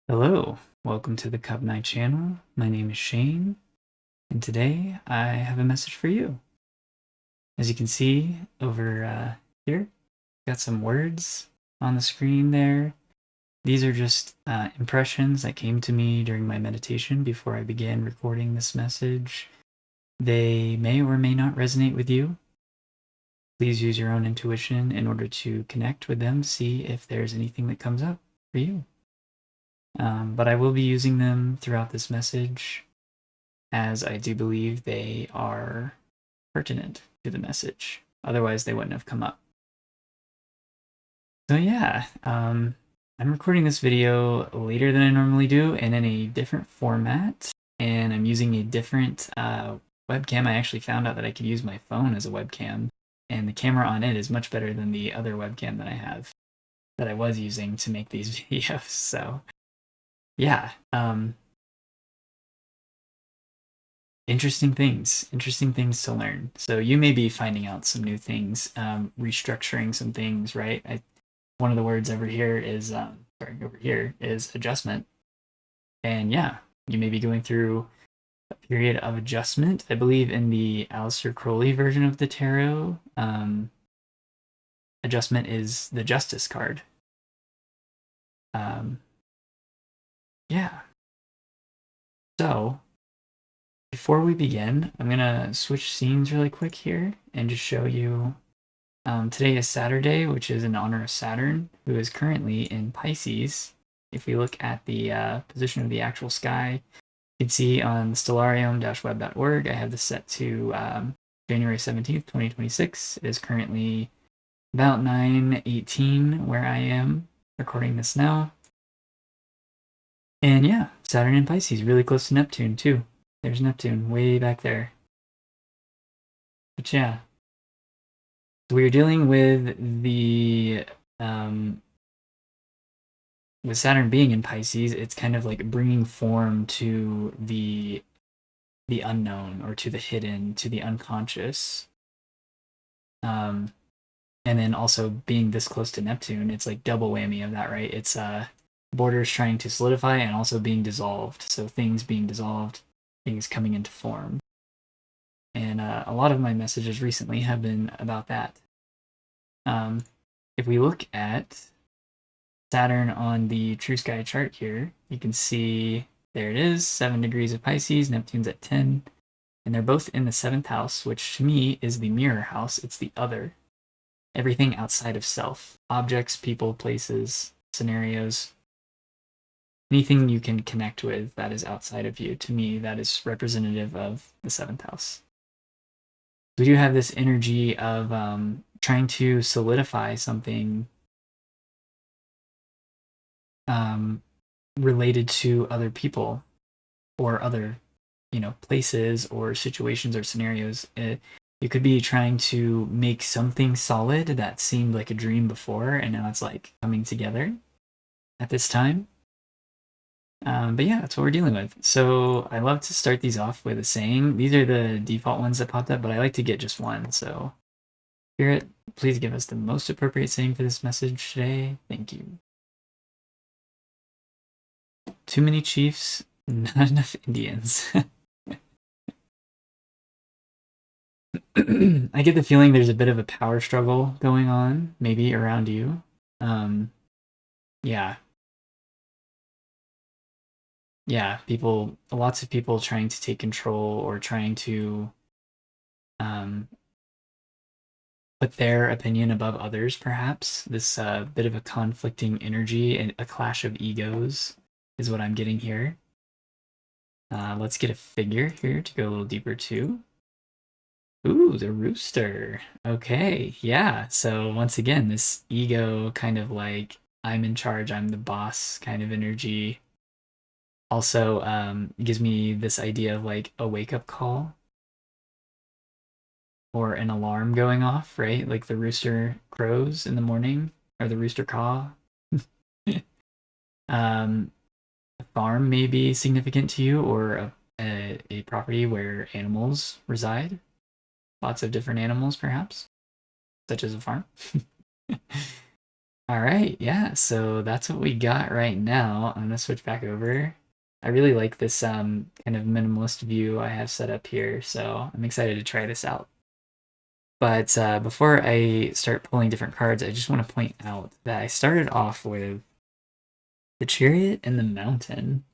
Hello, welcome to the Cub Night channel. My name is Shane, and today I have a message for you. As you can see over here, got some words on the screen there. These are just impressions that came to me during my meditation before I began recording this message. They may or may not resonate with you. Please use your own intuition in order to connect with them, see if there's anything that comes up for you. But I will be using them throughout this message, as I do believe they are pertinent to the message. Otherwise, they wouldn't have come up. So yeah, I'm recording this video later than I normally do and in a different format, and I'm using a different webcam. I actually found out that I could use my phone as a webcam, and the camera on it is much better than the other webcam that I have, that I was using to make these videos. So yeah, interesting things to learn. So you may be finding out some new things, restructuring some things, right? One of the words over here is adjustment. And yeah, you may be going through a period of adjustment. I believe in the Aleister Crowley version of the tarot, adjustment is the Justice card. Yeah. So before we begin, I'm gonna switch scenes really quick here and just show you. Today is Saturday, which is in honor of Saturn, who is currently in Pisces. If we look at the position of the actual sky, you can see on stellarium-web.org, I have this set to January 17th, 2026. It is currently about 9:18 where I am recording this now. And yeah, Saturn in Pisces, really close to Neptune too. There's Neptune way back there. But yeah, so we are dealing with the with Saturn being in Pisces. It's kind of like bringing form to the unknown, or to the hidden, to the unconscious. And then also being this close to Neptune, it's like double whammy of that, right? It's borders trying to solidify and also being dissolved. So things being dissolved, things coming into form. And a lot of my messages recently have been about that. If we look at Saturn on the True Sky chart here, you can see there it is, 7 degrees of Pisces, Neptune's at 10, and they're both in the 7th house, which to me is the mirror house. It's the other. Everything outside of self. Objects, people, places, scenarios. Anything you can connect with that is outside of you, to me, that is representative of the 7th house. We do have this energy of trying to solidify something related to other people or other, places or situations or scenarios. You could be trying to make something solid that seemed like a dream before, and now it's like coming together at this time. But yeah, that's what we're dealing with. So I love to start these off with a saying. These are the default ones that popped up, but I like to get just one. So Spirit, please give us the most appropriate saying for this message today. Thank you. Too many chiefs, not enough Indians. I get the feeling there's a bit of a power struggle going on, maybe around you. Yeah. Yeah, lots of people trying to take control, or trying to put their opinion above others, perhaps. This bit of a conflicting energy and a clash of egos is what I'm getting here. Let's get a figure here to go a little deeper too. Ooh, the rooster. Okay, yeah. So once again, this ego kind of like, I'm in charge, I'm the boss kind of energy. Also gives me this idea of like a wake-up call or an alarm going off, right? Like the rooster crows in the morning, or the rooster caw. A farm may be significant to you, or a property where animals reside. Lots of different animals, perhaps, such as a farm. All right, yeah, so that's what we got right now. I'm gonna switch back over. I really like this kind of minimalist view I have set up here, so I'm excited to try this out. But before I start pulling different cards, I just want to point out that I started off with the Chariot and the Mountain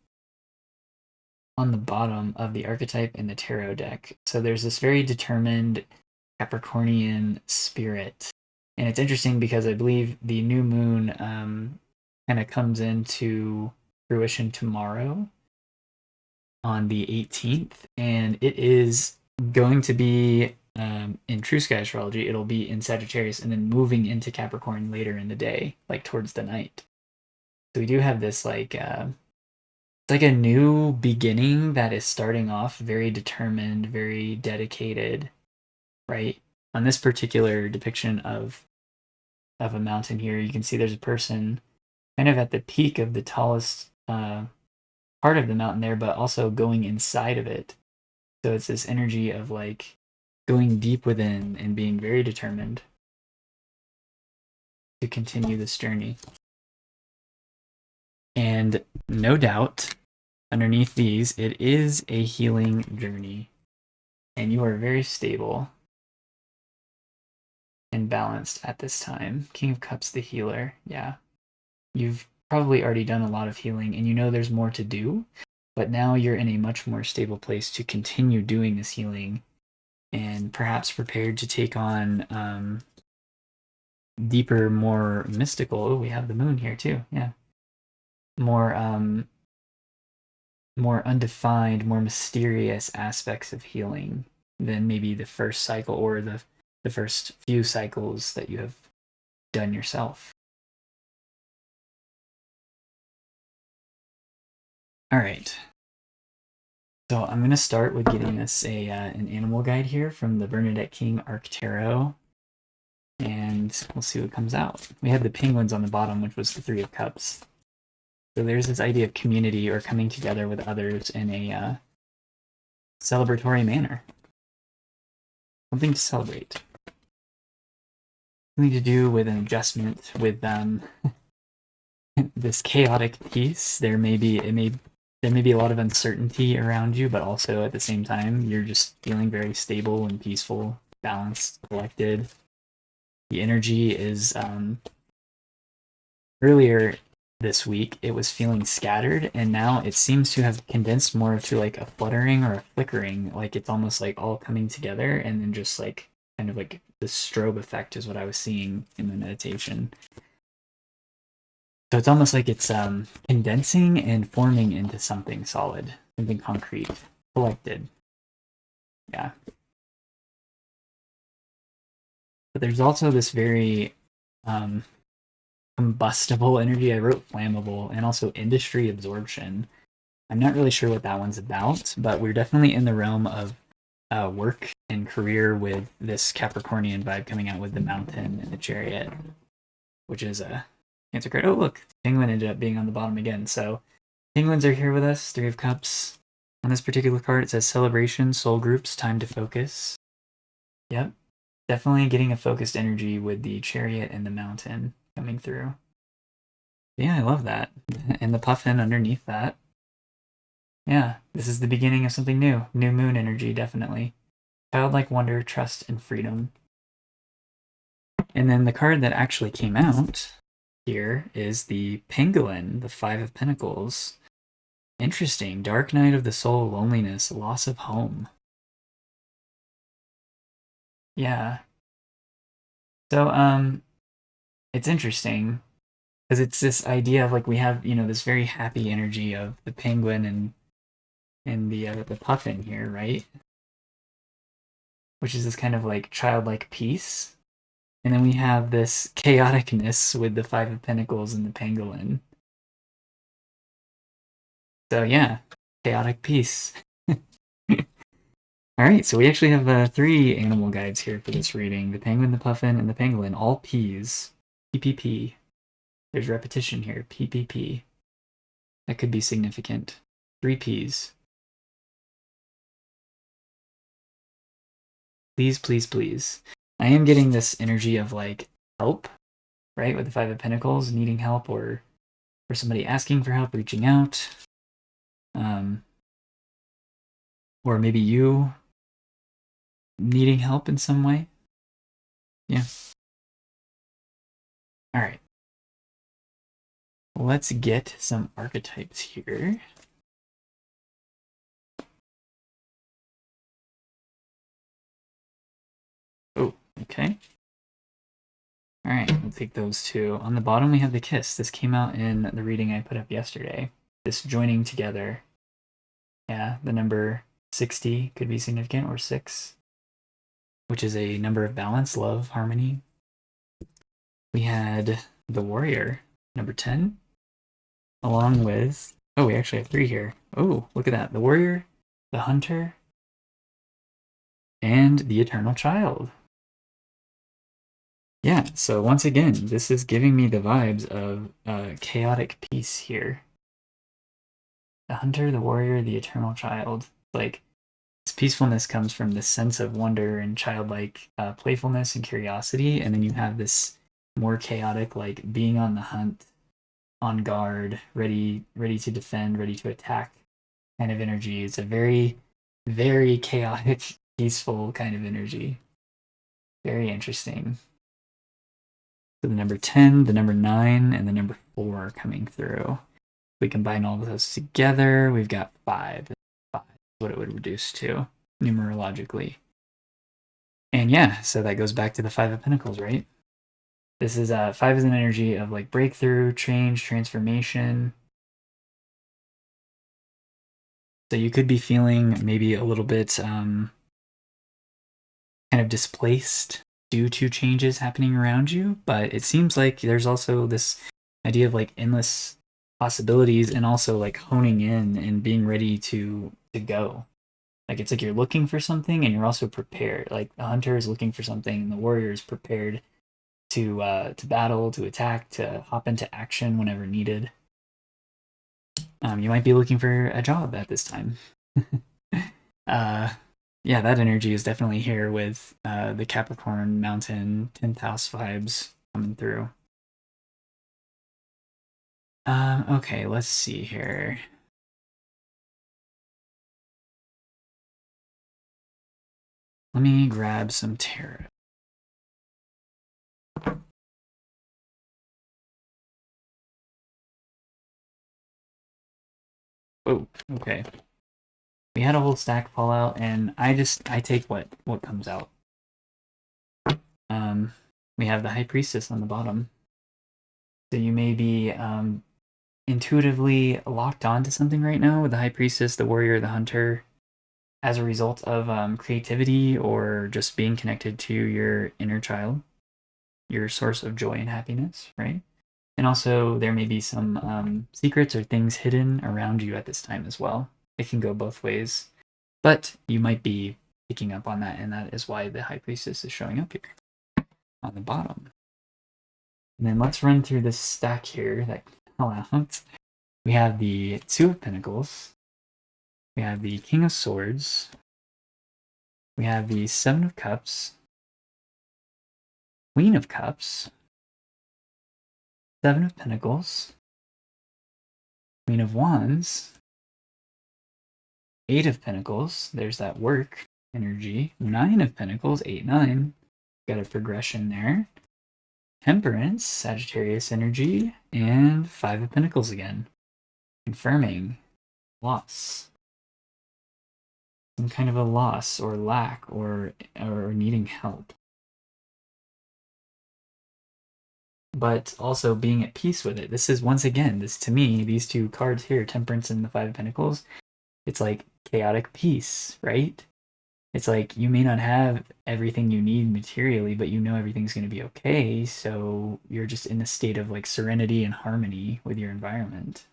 on the bottom of the archetype in the tarot deck. So there's this very determined Capricornian spirit. And it's interesting because I believe the new moon kind of comes into fruition tomorrow on the 18th. And it is going to be in True Sky Astrology, it'll be in Sagittarius and then moving into Capricorn later in the day, like towards the night. So we do have this it's like a new beginning that is starting off very determined, very dedicated, right? On this particular depiction of a mountain here, you can see there's a person kind of at the peak of the tallest part of the mountain there, but also going inside of it. So it's this energy of like going deep within and being very determined to continue this journey. And no doubt, underneath these, it is a healing journey. And you are very stable and balanced at this time. King of Cups, the healer. Yeah. You've probably already done a lot of healing and you know there's more to do, but now you're in a much more stable place to continue doing this healing and perhaps prepared to take on deeper, more mystical. Oh, we have the moon here too. Yeah. More undefined, more mysterious aspects of healing than maybe the first cycle or the first few cycles that you have done yourself. All right. So I'm going to start with getting us an animal guide here from the Bernadette King Arc Tarot. And we'll see what comes out. We had the penguins on the bottom, which was the Three of Cups. So there's this idea of community or coming together with others in a celebratory manner. Something to celebrate. Something to do with an adjustment with this chaotic piece. There may be a lot of uncertainty around you, but also at the same time, you're just feeling very stable and peaceful, balanced, collected. The energy is earlier this week, it was feeling scattered, and now it seems to have condensed more to like a fluttering or a flickering, like it's almost like all coming together, and then just like kind of like the strobe effect is what I was seeing in the meditation. So it's almost like it's condensing and forming into something solid, something concrete, collected. Yeah. But there's also this very combustible energy. I wrote flammable and also industry absorption. I'm not really sure what that one's about, but we're definitely in the realm of work and career with this Capricornian vibe coming out with the mountain and the chariot, which is a Cancer card. Oh, look, Penguin ended up being on the bottom again. So Penguins are here with us. Three of Cups. On this particular card, it says Celebration, Soul Groups, Time to Focus. Yep. Definitely getting a focused energy with the Chariot and the Mountain coming through. Yeah, I love that. And the puffin underneath that. Yeah, this is the beginning of something new. New moon energy, definitely. Childlike wonder, trust, and freedom. And then the card that actually came out here is the Pangolin, the Five of Pentacles. Interesting. Dark night of the soul, loneliness, loss of home. Yeah. So, it's interesting because it's this idea of like we have, this very happy energy of the penguin and the puffin here, right? Which is this kind of like childlike peace. And then we have this chaoticness with the Five of Pentacles and the pangolin. So yeah, chaotic peace. All right, so we actually have 3 animal guides here for this reading. The penguin, the puffin, and the pangolin, all P's. PPP. There's repetition here. PPP. That could be significant. 3 P's. Please, please, please. I am getting this energy of like help, right? With the Five of Pentacles, needing help, or somebody asking for help, reaching out. Or maybe you needing help in some way. Yeah. All right. Let's get some archetypes here. Oh, okay. All right, we'll take those two. On the bottom, we have the kiss. This came out in the reading I put up yesterday. This joining together. Yeah, the number 60 could be significant, or 6, which is a number of balance, love, harmony. We had the warrior, number 10, along with, oh, we actually have 3 here. Oh, look at that. The warrior, the hunter, and the eternal child. Yeah, so once again, this is giving me the vibes of chaotic peace here. The hunter, the warrior, the eternal child. Like, this peacefulness comes from this sense of wonder and childlike playfulness and curiosity, and then you have this more chaotic, like being on the hunt, on guard, ready to defend, ready to attack kind of energy. It's a very, very chaotic, peaceful kind of energy. Very interesting. So the number 10, the number 9, and the number 4 coming through. We combine all of those together, we've got 5. 5 is what it would reduce to, numerologically. And yeah, so that goes back to the 5 of Pentacles, right? This is 5 is an energy of like breakthrough, change, transformation. So you could be feeling maybe a little bit kind of displaced due to changes happening around you, but it seems like there's also this idea of like endless possibilities and also like honing in and being ready to go. Like it's like you're looking for something and you're also prepared. Like the hunter is looking for something and the warrior is prepared to battle, to attack, to hop into action whenever needed. You might be looking for a job at this time. Yeah, that energy is definitely here with the Capricorn Mountain 10th house vibes coming through. Okay, let's see here. Let me grab some tarot. Oh, okay. We had a whole stack fall out, and I take what comes out. We have the High Priestess on the bottom. So you may be intuitively locked onto something right now with the High Priestess, the Warrior, the Hunter, as a result of creativity or just being connected to your inner child, your source of joy and happiness, right? And also, there may be some secrets or things hidden around you at this time as well. It can go both ways, but you might be picking up on that, and that is why the High Priestess is showing up here on the bottom. And then let's run through this stack here that fell out. We have the Two of Pentacles. We have the King of Swords. We have the Seven of Cups. Queen of Cups. Seven of Pentacles. Queen of Wands. Eight of Pentacles. There's that work energy. 9 of Pentacles. 8, 9. Got a progression there. Temperance, Sagittarius energy, and 5 of Pentacles again. Confirming loss. Some kind of a loss or lack or needing help. But also being at peace with it. This is, once again, this to me, these two cards here, Temperance and the 5 of Pentacles, it's like chaotic peace, right? It's like you may not have everything you need materially, but you know everything's going to be okay, so you're just in a state of like serenity and harmony with your environment.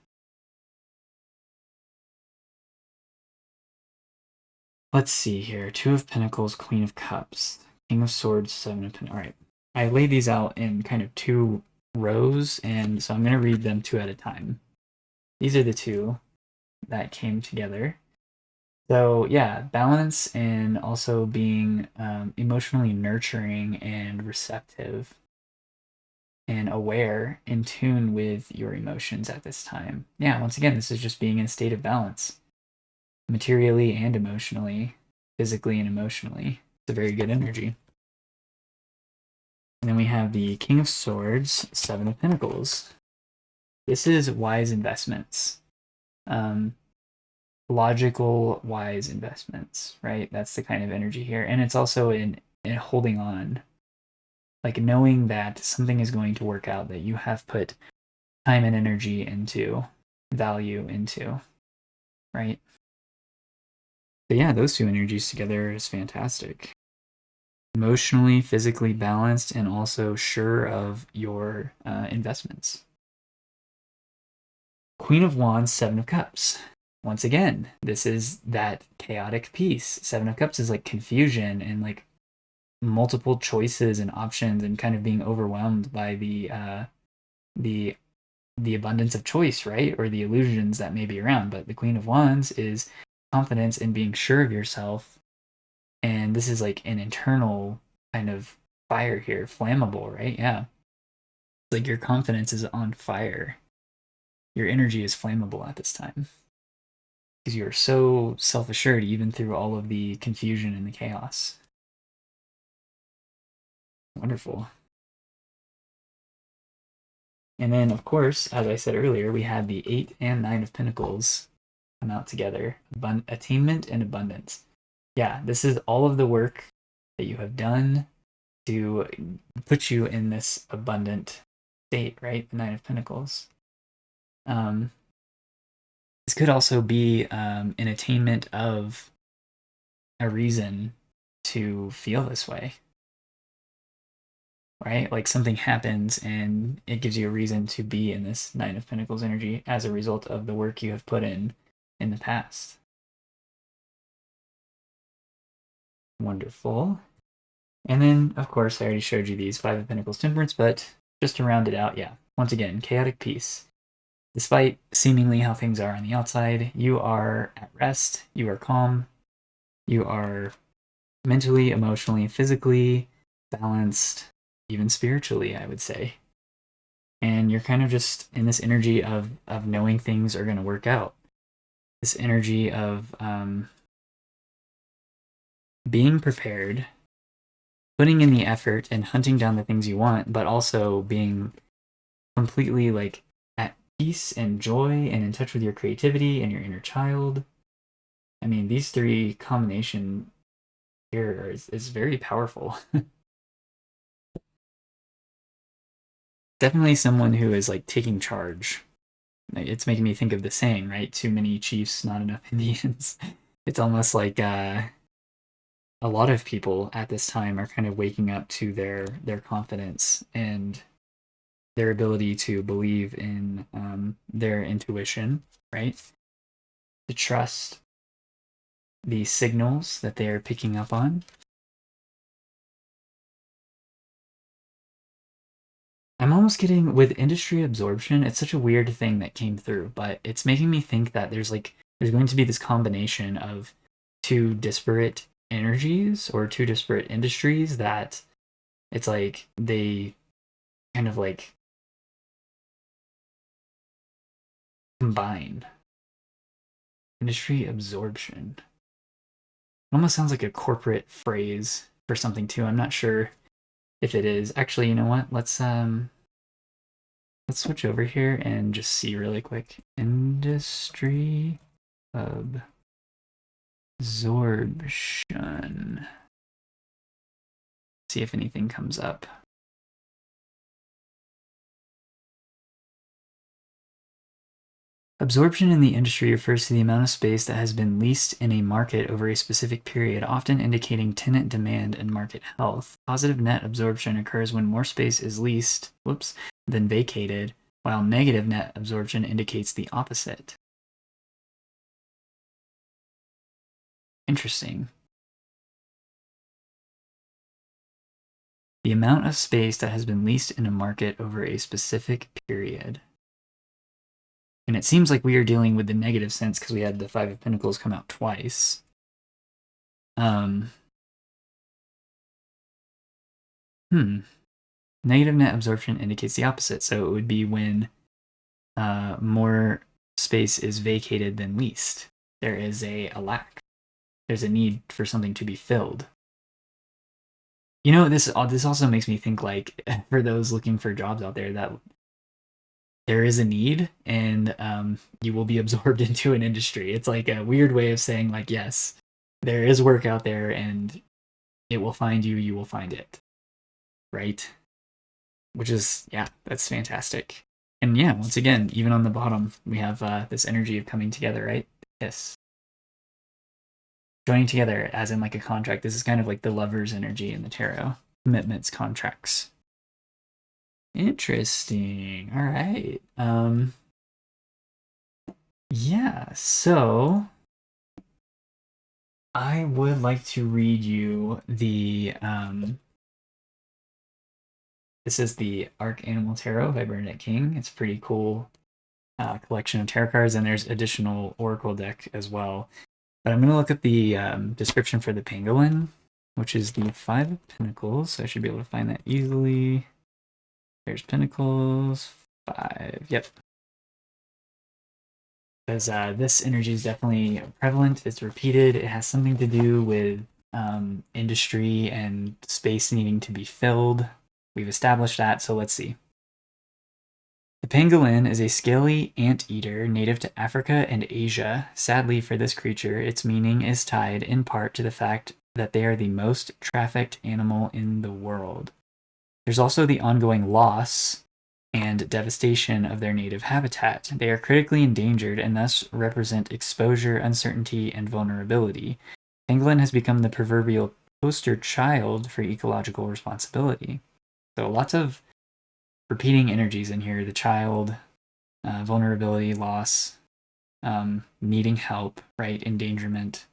Let's see here. 2 of Pentacles, Queen of Cups, King of Swords, 7 of Pentacles. All right. I laid these out in kind of 2 rows, and so I'm going to read them 2 at a time. These are the 2 that came together. So yeah, balance and also being emotionally nurturing and receptive. and aware, in tune with your emotions at this time. Yeah, once again, this is just being in a state of balance, materially and emotionally, physically and emotionally. It's a very good energy. And then we have the King of Swords, Seven of Pentacles. This is wise investments. Logical, wise investments, right? That's the kind of energy here. And it's also in holding on, like knowing that something is going to work out, that you have put time and energy into, value into, right? But yeah, those two energies together is fantastic. Emotionally, physically balanced, and also sure of your investments. Queen of Wands, Seven of Cups. Once again, this is that chaotic piece. Seven of Cups is like confusion and like multiple choices and options and kind of being overwhelmed by the abundance of choice, right? Or the illusions that may be around. But the Queen of Wands is confidence in being sure of yourself. And this is like an internal kind of fire here, flammable, right? Yeah. It's like your confidence is on fire. Your energy is flammable at this time because you're so self-assured even through all of the confusion and the chaos. Wonderful. And then, of course, as I said earlier, we had the 8 and 9 of Pentacles come out together. Attainment and abundance. Yeah, this is all of the work that you have done to put you in this abundant state, right? The 9 of Pentacles. This could also be an attainment of a reason to feel this way, right? Like something happens and it gives you a reason to be in this Nine of Pentacles energy as a result of the work you have put in the past. Wonderful. And then, of course, I already showed you these Five of Pentacles, Temperance, but just to round it out, yeah, once again, chaotic peace. Despite seemingly how things are on the outside, you are at rest, you are calm, you are mentally, emotionally, physically balanced, even spiritually, I would say. And you're kind of just in this energy of knowing things are going to work out. This energy of being prepared, putting in the effort and hunting down the things you want, but also being completely like at peace and joy and in touch with your creativity and your inner child. I mean, these three combination here is very powerful. Definitely someone who is like taking charge. It's making me think of the saying, right? Too many chiefs, not enough Indians. It's almost like a lot of people at this time are kind of waking up to their confidence and their ability to believe in their intuition, right? To trust the signals that they are picking up on. I'm almost getting with industry absorption, it's such a weird thing that came through, but it's making me think that there's going to be this combination of two disparate energies or two disparate industries that it's like they kind of like combine. Industry absorption. It almost sounds like a corporate phrase for something too. I'm not sure if it is. Actually, you know what? Let's switch over here and just see really quick. Industry absorption. See if anything comes up. Absorption in the industry refers to the amount of space that has been leased in a market over a specific period, often indicating tenant demand and market health. Positive net absorption occurs when more space is leased, than vacated, while negative net absorption indicates the opposite. Interesting. The amount of space that has been leased in a market over a specific period. And it seems like we are dealing with the negative sense because we had the Five of Pentacles come out twice. Hmm. Negative net absorption indicates the opposite. So it would be when more space is vacated than least. There is a lack. There's a need for something to be filled. You know, this also makes me think, like, for those looking for jobs out there, that there is a need, and you will be absorbed into an industry. It's like a weird way of saying, like, yes, there is work out there, and it will find you. You will find it, right? Which is, yeah, that's fantastic. And yeah, once again, even on the bottom, we have this energy of coming together, right? Yes, joining together, as in like a contract. This is kind of like the lover's energy in the tarot. Commitments, contracts. Interesting. All right. Yeah, so I would like to read you the this is the Arc Animal Tarot by Bernadette King. It's a pretty cool collection of tarot cards, and there's additional oracle deck as well. But I'm going to look at the description for the pangolin, which is the Five of Pentacles. So I should be able to find that easily. There's Pentacles, 5. Yep. Because this energy is definitely prevalent. It's repeated. It has something to do with industry and space needing to be filled. We've established that, so let's see. The pangolin is a scaly anteater native to Africa and Asia. Sadly for this creature, its meaning is tied in part to the fact that they are the most trafficked animal in the world. There's also the ongoing loss and devastation of their native habitat. They are critically endangered and thus represent exposure, uncertainty, and vulnerability. Pangolin has become the proverbial poster child for ecological responsibility. So lots of repeating energies in here. The child, vulnerability, loss, needing help, right? Endangerment.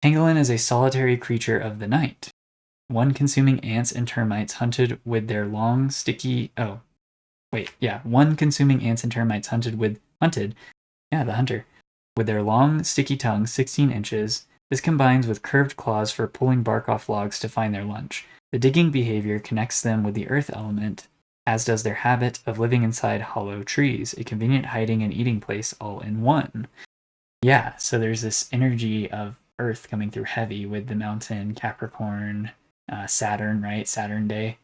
Pangolin is a solitary creature of the night. One consuming ants and termites hunted with their long, sticky... One consuming ants and termites the hunter, with their long, sticky tongues, 16 inches. This combines with curved claws for pulling bark off logs to find their lunch. The digging behavior connects them with the earth element, as does their habit of living inside hollow trees, a convenient hiding and eating place all in one. Yeah, so there's this energy of earth coming through heavy with the mountain, Capricorn, Saturn, right? Saturn day.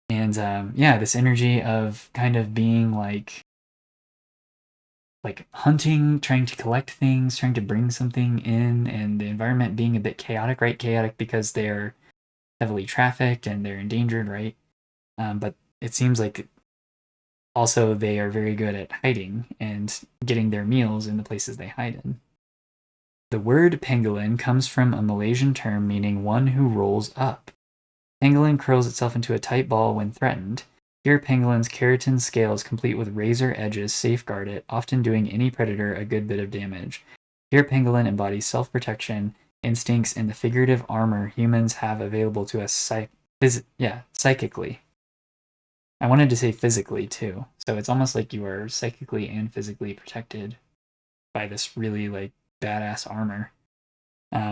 And this energy of kind of being like hunting, trying to collect things, trying to bring something in, and the environment being a bit chaotic, right? Chaotic because they're heavily trafficked and they're endangered, right? But it seems like also they are very good at hiding and getting their meals in the places they hide in. The word pangolin comes from a Malaysian term meaning one who rolls up. Pangolin curls itself into a tight ball when threatened. Here, pangolin's keratin scales, complete with razor edges, safeguard it, often doing any predator a good bit of damage. Here, pangolin embodies self-protection, instincts, and the figurative armor humans have available to us psychically. I wanted to say physically, too. So it's almost like you are psychically and physically protected by this really, like, badass armor.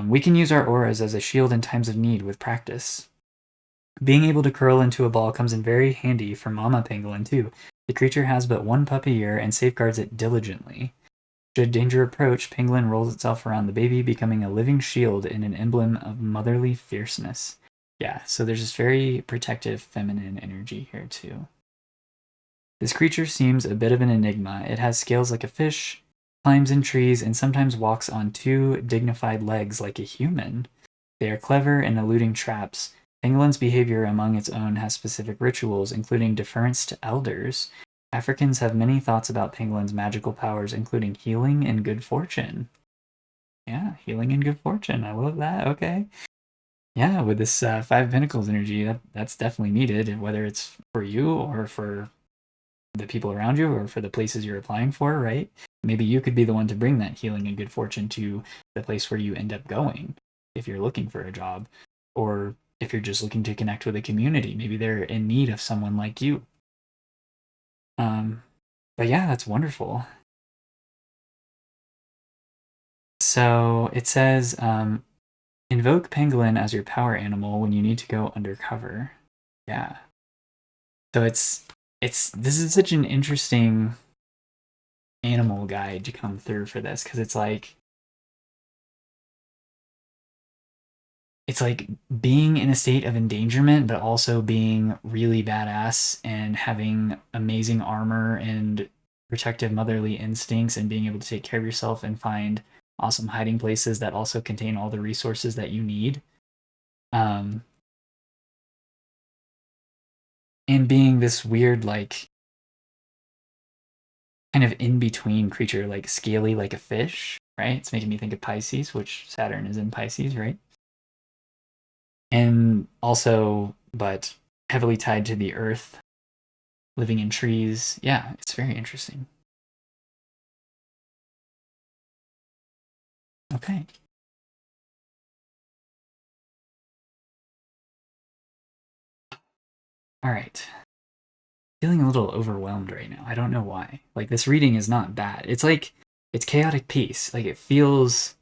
We can use our auras as a shield in times of need with practice. Being able to curl into a ball comes in very handy for Mama Pangolin, too. The creature has but one pup a year and safeguards it diligently. Should danger approach, Pangolin rolls itself around the baby, becoming a living shield and an emblem of motherly fierceness. Yeah, so there's this very protective feminine energy here, too. This creature seems a bit of an enigma. It has scales like a fish, climbs in trees, and sometimes walks on two dignified legs like a human. They are clever in eluding traps. Pangolin's behavior among its own has specific rituals, including deference to elders. Africans have many thoughts about pangolin's magical powers, including healing and good fortune. Yeah, healing and good fortune. I love that. Okay. Yeah, with this Five of Pentacles energy, that's definitely needed, whether it's for you or for the people around you or for the places you're applying for, right? Maybe you could be the one to bring that healing and good fortune to the place where you end up going if you're looking for a job, or if you're just looking to connect with a community. Maybe they're in need of someone like you. But yeah, that's wonderful. So it says, invoke pangolin as your power animal when you need to go undercover. Yeah. So this is such an interesting animal guide to come through for this because it's like being in a state of endangerment, but also being really badass and having amazing armor and protective motherly instincts and being able to take care of yourself and find awesome hiding places that also contain all the resources that you need. Um, and being this weird, like, kind of in between creature, like scaly like a fish, right? It's making me think of Pisces, which Saturn is in Pisces, right? And also, but heavily tied to the earth, living in trees. Yeah, it's very interesting. Okay. All right. Feeling a little overwhelmed right now. I don't know why. Like this reading is not bad. It's like it's chaotic peace. Like it feels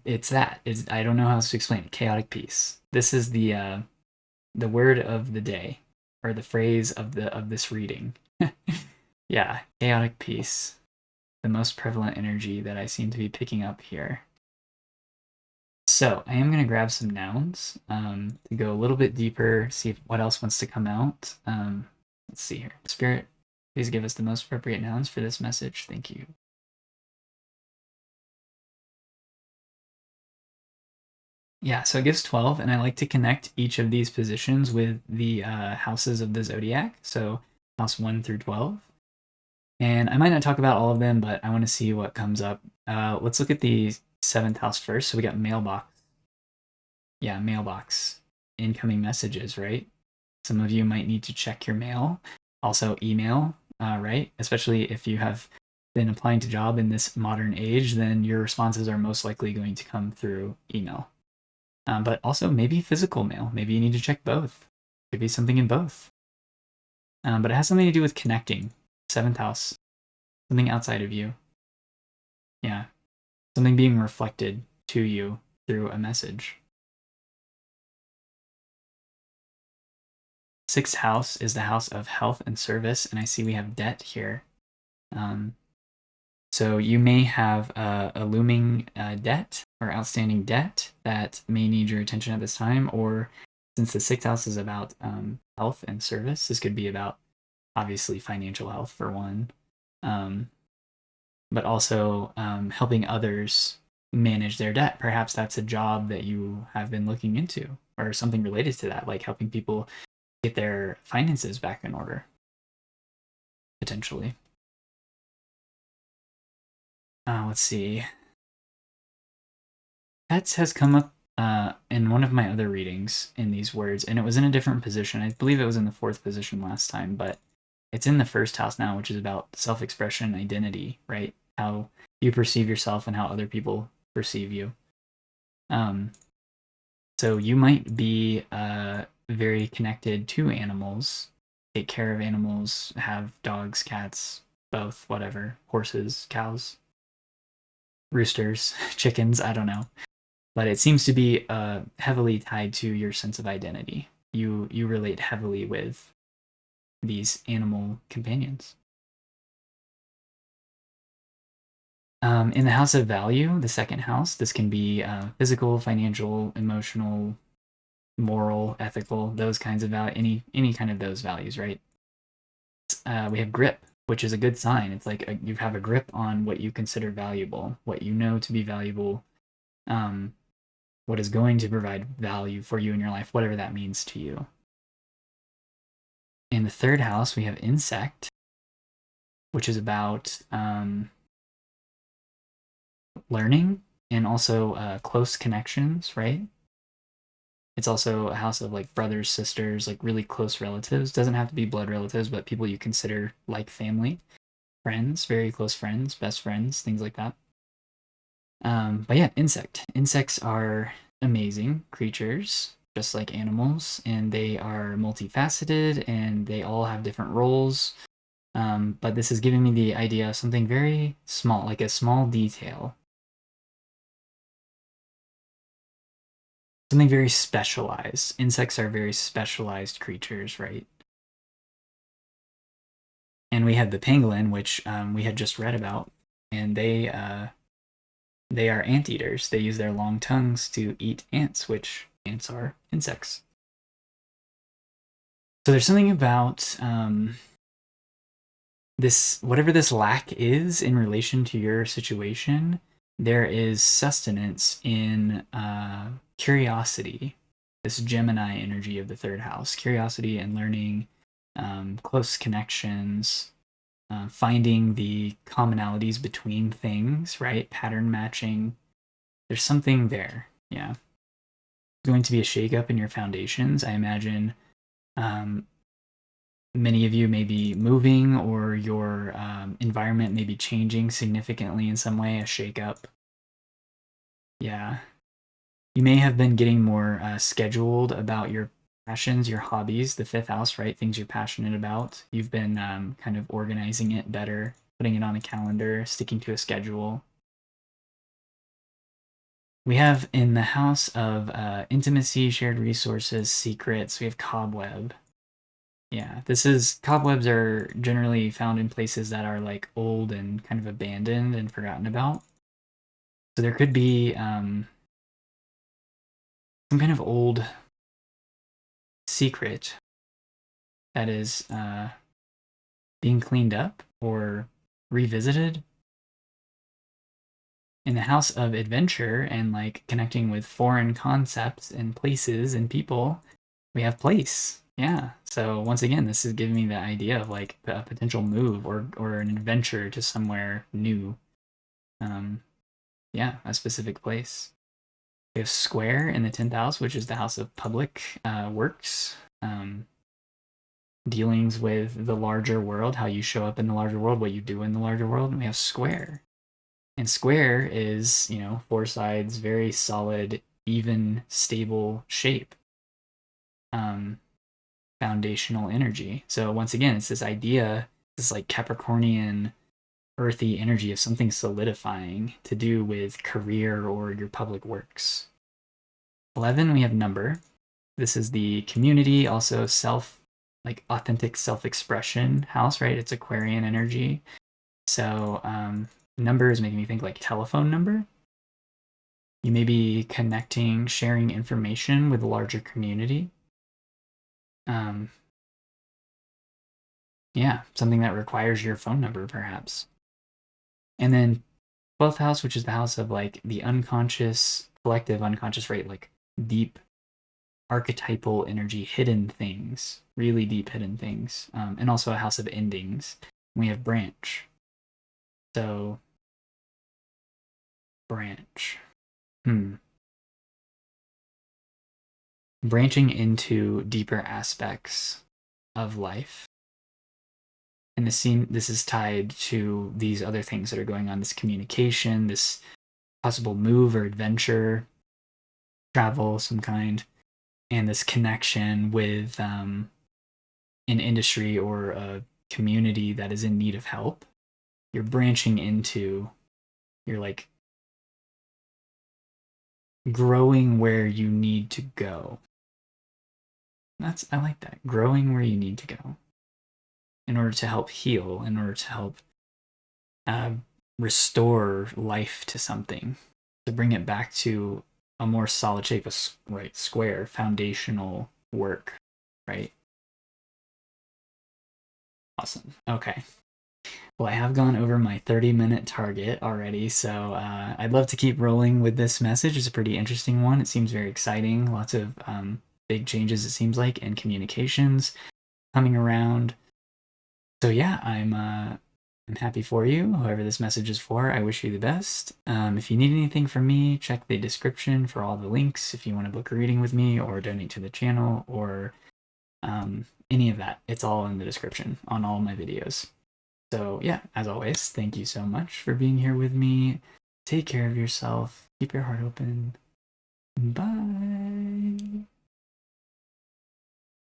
it's that. I don't know how else to explain it. Chaotic peace. This is the word of the day or the phrase of this reading. Yeah, chaotic peace. The most prevalent energy that I seem to be picking up here. So I am going to grab some nouns to go a little bit deeper, see what else wants to come out. Let's see here. Spirit, please give us the most appropriate nouns for this message. Thank you. Yeah, so it gives 12, and I like to connect each of these positions with the houses of the zodiac. So house 1 through 12. And I might not talk about all of them, but I want to see what comes up. Let's look at the seventh house first. So we got mailbox. Yeah, mailbox. Incoming messages, right? Some of you might need to check your mail. Also, email, right? Especially if you have been applying to job in this modern age, then your responses are most likely going to come through email. But also maybe physical mail. Maybe you need to check both. Could be something in both. But it has something to do with connecting. Seventh house, something outside of you. Yeah, something being reflected to you through a message. Sixth house is the house of health and service, and I see we have debt here. Um, so you may have a looming debt or outstanding debt that may need your attention at this time, or since the sixth house is about health and service, this could be about obviously financial health for one, um, but also helping others manage their debt. Perhaps that's a job that you have been looking into, or something related to that, like helping people get their finances back in order, potentially. Let's see. Pets has come up in one of my other readings in these words, and it was in a different position. I believe it was in the fourth position last time, but it's in the first house now, which is about self expression and identity, right? How you perceive yourself and how other people perceive you. Um, so you might be very connected to animals, take care of animals, have dogs, cats, both, whatever, horses, cows, roosters, chickens, I don't know. But it seems to be heavily tied to your sense of identity. You relate heavily with these animal companions. In the house of value, the second house, this can be physical, financial, emotional, moral, ethical, those kinds of value, any kind of those values, right? We have grip, which is a good sign. It's like you have a grip on what you consider valuable, what you know to be valuable, um, what is going to provide value for you in your life, whatever that means to you. In the third house, we have insect, which is about learning and also close connections, right? It's also a house of like brothers, sisters, like really close relatives. Doesn't have to be blood relatives, but people you consider like family, friends, very close friends, best friends, things like that. But yeah, insect. Insects are amazing creatures, just like animals, and they are multifaceted and they all have different roles. But this is giving me the idea of something very small, like a small detail something very specialized. Insects are very specialized creatures, right? And we have the pangolin, which we had just read about, and they are anteaters. They use their long tongues to eat ants, which ants are insects. So there's something about this, whatever this lack is in relation to your situation, there is sustenance in curiosity, this Gemini energy of the third house, curiosity and learning, close connections, finding the commonalities between things, right? Pattern matching. There's something there. Yeah. Going to be a shakeup in your foundations. I imagine many of you may be moving, or your environment may be changing significantly in some way, a shakeup. Yeah. You may have been getting more scheduled about your passions, your hobbies, the fifth house, right? Things you're passionate about. You've been kind of organizing it better, putting it on a calendar, sticking to a schedule. We have in the house of intimacy, shared resources, secrets, we have cobweb. Yeah, cobwebs are generally found in places that are like old and kind of abandoned and forgotten about. So there could be some kind of old secret that is being cleaned up or revisited. In the house of adventure and like connecting with foreign concepts and places and people, we have place. Yeah. So once again, this is giving me the idea of like a potential move or an adventure to somewhere new. Yeah, a specific place. We have square in the 10th house, which is the house of public works, dealings with the larger world, how you show up in the larger world, what you do in the larger world. And we have square. And square is, four sides, very solid, even, stable shape. Foundational energy. So once again, it's this idea, this like Capricornian earthy energy of something solidifying to do with career or your public works. 11, we have number. This is the community, also like authentic self-expression house, right? It's Aquarian energy. So number is making me think like telephone number. You may be connecting, sharing information with a larger community. Yeah, something that requires your phone number, perhaps. And then 12th house, which is the house of like the unconscious, collective unconscious, right? Like deep archetypal energy, hidden things, really deep hidden things. And also a house of endings. We have branch. So, branch. Branching into deeper aspects of life. And this is tied to these other things that are going on, this communication, this possible move or adventure, travel, some kind, and this connection with an industry or a community that is in need of help. You're branching into, you're like growing where you need to go. I like that. Growing where you need to go in order to help heal, in order to help restore life to something, to bring it back to a more solid shape, right, square, foundational work, right? Awesome. Okay. Well, I have gone over my 30-minute target already, so I'd love to keep rolling with this message. It's a pretty interesting one. It seems very exciting. Lots of big changes, it seems like, in communications coming around. So yeah, I'm happy for you, whoever this message is for. I wish you the best. If you need anything from me, check the description for all the links if you want to book a reading with me or donate to the channel or any of that. It's all in the description on all my videos. So yeah, as always, thank you so much for being here with me. Take care of yourself. Keep your heart open. Bye.